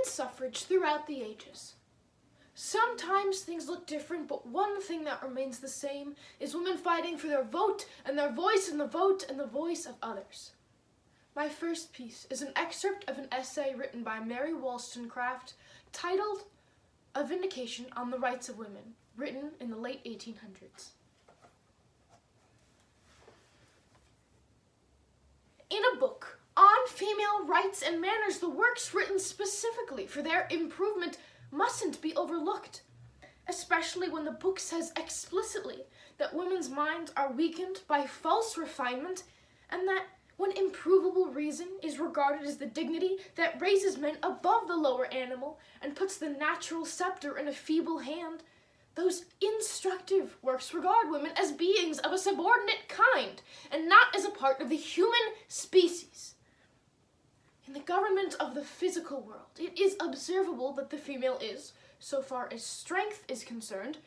women's suffrage throughout the ages. Sometimes things look different, but one thing that remains the same is women fighting for their vote and their voice and the vote and the voice of others. My first piece is an excerpt of an essay written by Mary Wollstonecraft titled A Vindication on the Rights of Women, written in the late 1800s. In a book on female rights and manners, the works written specifically for their improvement mustn't be overlooked, especially when the book says explicitly that women's minds are weakened by false refinement, and that when improvable reason is regarded as the dignity that raises men above the lower animal and puts the natural scepter in a feeble hand, those instructive works regard women as beings of a subordinate kind and not as a part of the human species. In the government of the physical world, it is observable that the female is, so far as strength is concerned,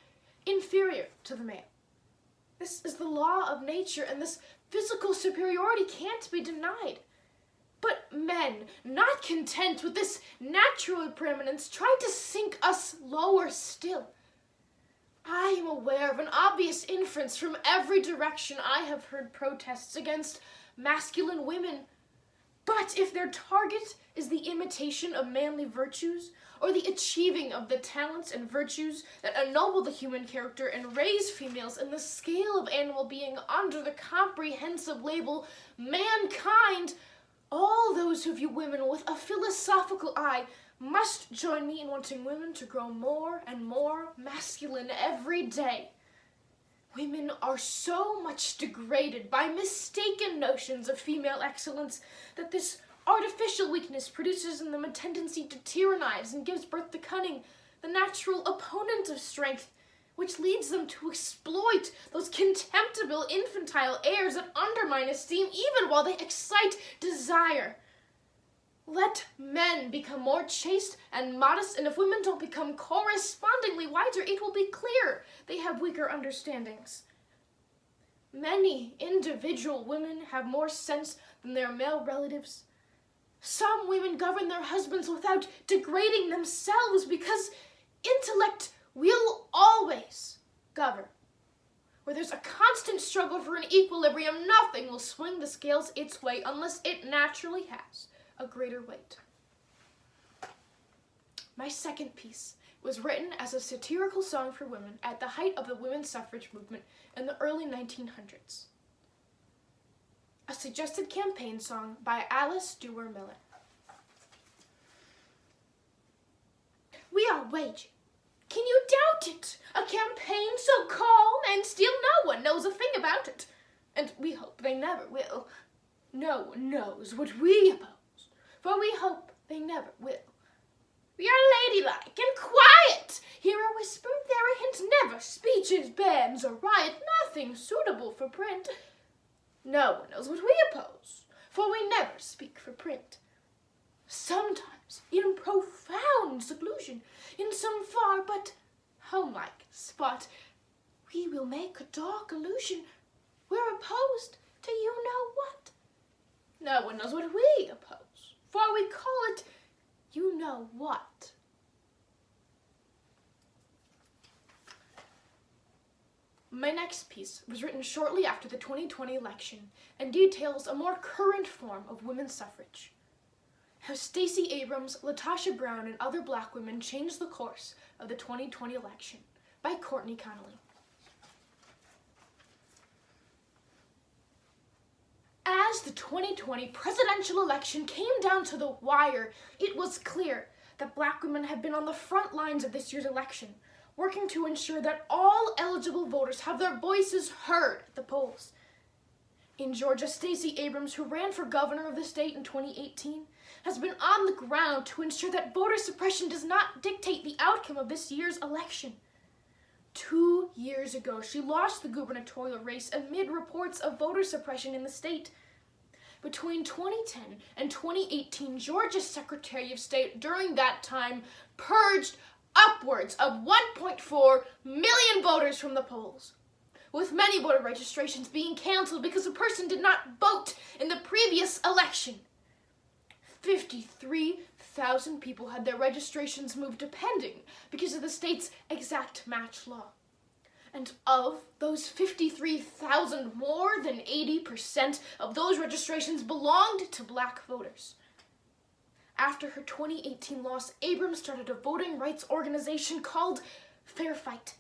inferior to the male. This is the law of nature, and this physical superiority can't be denied. But men, not content with this natural preeminence, try to sink us lower still. I am aware of an obvious inference from every direction. I have heard protests against masculine women. But if their target is the imitation of manly virtues, or the achieving of the talents and virtues that ennoble the human character and raise females in the scale of animal being under the comprehensive label mankind, all those who view women with a philosophical eye must join me in wanting women to grow more and more masculine every day. Women are so much degraded by mistaken notions of female excellence that this artificial weakness produces in them a tendency to tyrannize and gives birth to cunning, the natural opponent of strength, which leads them to exploit those contemptible infantile airs that undermine esteem even while they excite desire. Let men become more chaste and modest, and if women don't become correspondingly wiser, it will be clear they have weaker understandings. Many individual women have more sense than their male relatives. Some women govern their husbands without degrading themselves because intellect will always govern. Where there's a constant struggle for an equilibrium, nothing will swing the scales its way unless it naturally has a greater weight. My second piece was written as a satirical song for women at the height of the women's suffrage movement in the early 1900s. A suggested campaign song by Alice Duer Miller. We are waging, can you doubt it, a campaign so calm, and still no one knows a thing about it. And we hope they never will. No one knows what we oppose, for we hope they never will. We are ladylike and quiet, here a whisper, there a hint, never speeches, bands, or riot, nothing suitable for print. No one knows what we oppose, for we never speak for print. Sometimes, in profound seclusion, in some far but homelike spot, we will make a dark illusion. We're opposed to you know what. No one knows what we oppose, for we call it you know what. My next piece was written shortly after the 2020 election and details a more current form of women's suffrage. How Stacey Abrams, Latasha Brown, and other black women changed the course of the 2020 election, by Courtney Connolly. As the 2020 presidential election came down to the wire, it was clear that black women had been on the front lines of this year's election, working to ensure that all eligible voters have their voices heard at the polls. In Georgia, Stacey Abrams, who ran for governor of the state in 2018, has been on the ground to ensure that voter suppression does not dictate the outcome of this year's election. 2 years ago, she lost the gubernatorial race amid reports of voter suppression in the state. Between 2010 and 2018, Georgia's Secretary of State during that time purged upwards of 1.4 million voters from the polls, with many voter registrations being canceled because a person did not vote in the previous election. 53,000 people had their registrations moved to pending because of the state's exact match law. And of those 53,000, more than 80% of those registrations belonged to black voters. After her 2018 loss, Abrams started a voting rights organization called Fair Fight,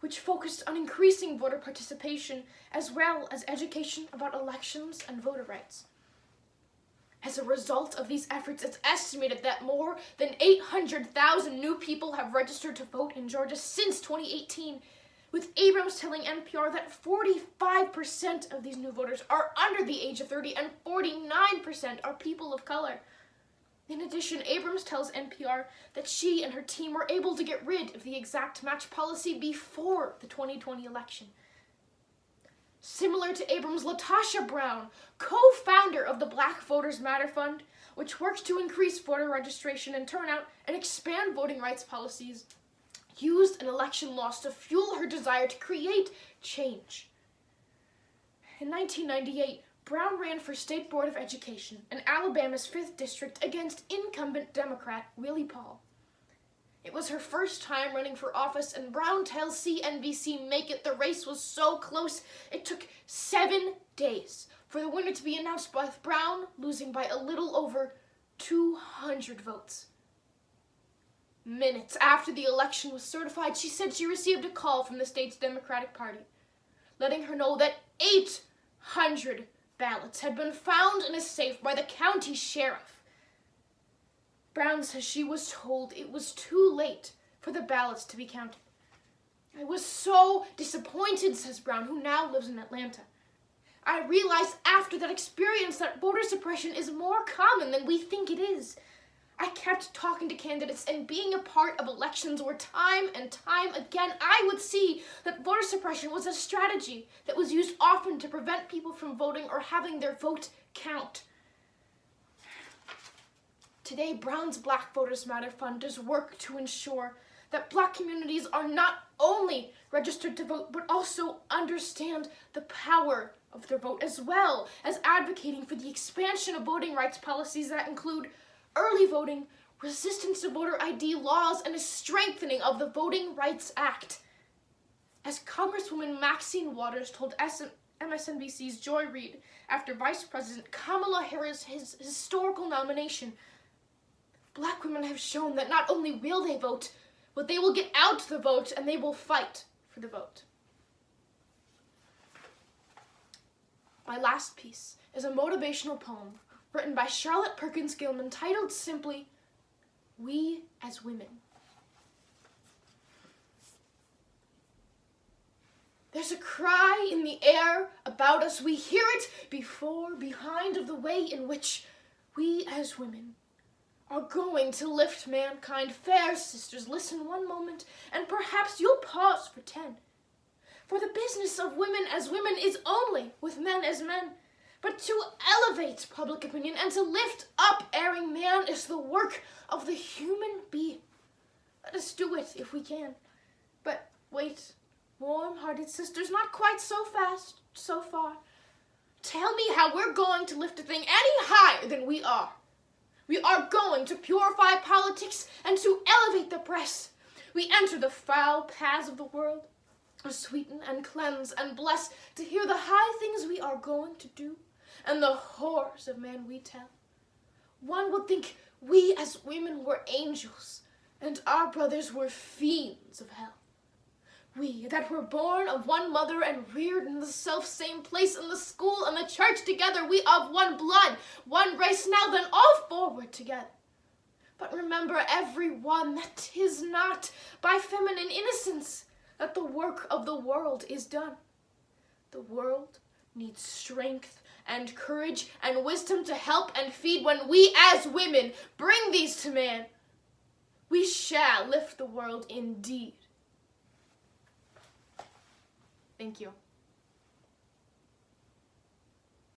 which focused on increasing voter participation as well as education about elections and voter rights. As a result of these efforts, it's estimated that more than 800,000 new people have registered to vote in Georgia since 2018, with Abrams telling NPR that 45% of these new voters are under the age of 30 and 49% are people of color. In addition, Abrams tells NPR that she and her team were able to get rid of the exact match policy before the 2020 election. Similar to Abrams, LaTosha Brown, co-founder of the Black Voters Matter Fund, which works to increase voter registration and turnout and expand voting rights policies, used an election loss to fuel her desire to create change. In 1998, Brown ran for State Board of Education in Alabama's 5th District against incumbent Democrat Willie Paul. It was her first time running for office, and Brown tells CNBC Make It the race was so close it took 7 days for the winner to be announced, with Brown losing by a little over 200 votes. Minutes after the election was certified, she said she received a call from the state's Democratic Party, letting her know that 800 ballots had been found in a safe by the county sheriff. Brown says she was told it was too late for the ballots to be counted. I was so disappointed, says Brown, who now lives in Atlanta. I realized after that experience that voter suppression is more common than we think it is. I kept talking to candidates and being a part of elections where time and time again I would see that voter suppression was a strategy that was used often to prevent people from voting or having their vote count. Today, Brown's Black Voters Matter Fund does work to ensure that Black communities are not only registered to vote, but also understand the power of their vote, as well as advocating for the expansion of voting rights policies that include early voting, resistance to voter ID laws, and a strengthening of the Voting Rights Act. As Congresswoman Maxine Waters told MSNBC's Joy Reid after Vice President Kamala Harris' his historical nomination, Black women have shown that not only will they vote, but they will get out the vote and they will fight for the vote. My last piece is a motivational poem written by Charlotte Perkins Gilman titled simply, We as Women. There's a cry in the air about us. We hear it before, behind of the way in which we as women are going to lift mankind. Fair sisters, listen one moment, and perhaps you'll pause for 10. For the business of women as women is only with men as men. But to elevate public opinion and to lift up erring man is the work of the human being. Let us do it if we can. But wait, warm-hearted sisters, not quite so fast, so far. Tell me how we're going to lift a thing any higher than we are. We are going to purify politics and to elevate the press. We enter the foul paths of the world, sweeten and cleanse and bless, to hear the high things we are going to do and the horrors of man we tell. One would think we as women were angels and our brothers were fiends of hell. We that were born of one mother and reared in the self-same place in the school and the church together, we of one blood, one race, now then all forward together. But remember every one that 'tis not by feminine innocence that the work of the world is done. The world needs strength and courage and wisdom to help and feed. When we as women bring these to man, we shall lift the world indeed. Thank you.